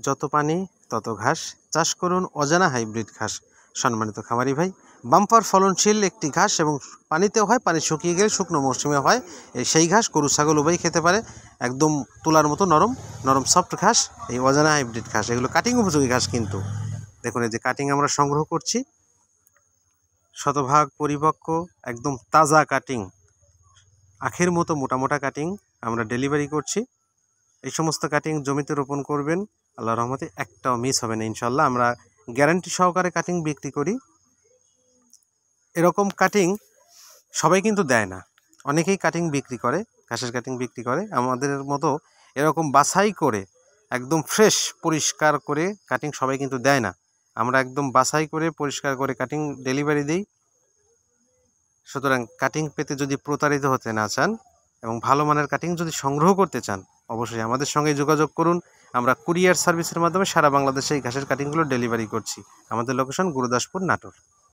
যত পানি তত ঘাস, চাষ করুন অজানা হাইব্রিড ঘাস। সম্মানিত খামারি ভাই, বাম্পার ফলনশীল একটি ঘাস এবং পানিতেও হয়, পানি শুকিয়ে গেলে শুকনো মৌসুমে হয়। সেই ঘাস গরু ছাগল উভয়ই খেতে পারে। একদম তুলার মতো নরম নরম সফট ঘাস, এই অজানা হাইব্রিড ঘাস। এগুলো কাটিং উপযোগী ঘাস কিন্তু। দেখুন এই যে কাটিং আমরা সংগ্রহ করছি, শতভাগ পরিপক্ক একদম তাজা কাটিং, আখের মতো মোটা মোটা কাটিং আমরা ডেলিভারি করছি। এই সমস্ত কাটিং জমিতে রোপণ করবেন, আল্লাহর রহমতে একটাও মিস হবে না ইনশাল্লাহ। আমরা গ্যারান্টি সহকারে কাটিং বিক্রি করি। এরকম কাটিং সবাই কিন্তু দেয় না, অনেকেই কাটিং বিক্রি করে, ঘাসের কাটিং বিক্রি করে। আমাদের মতো এরকম বাছাই করে একদম ফ্রেশ পরিষ্কার করে কাটিং সবাই কিন্তু দেয় না। আমরা একদম বাছাই করে পরিষ্কার করে কাটিং ডেলিভারি দিই। সুতরাং কাটিং পেতে যদি প্রতারিত হতে না চান এবং ভালো মানের কাটিং যদি সংগ্রহ করতে চান, অবশ্যই আমাদের সঙ্গে যোগাযোগ করুন। আমরা কুরিয়ার সার্ভিসের মাধ্যমে সারা বাংলাদেশে এই ঘাসের কাটিংগুলো ডেলিভারি করছি। আমাদের লোকেশন গুরুদাসপুর, নাটোর।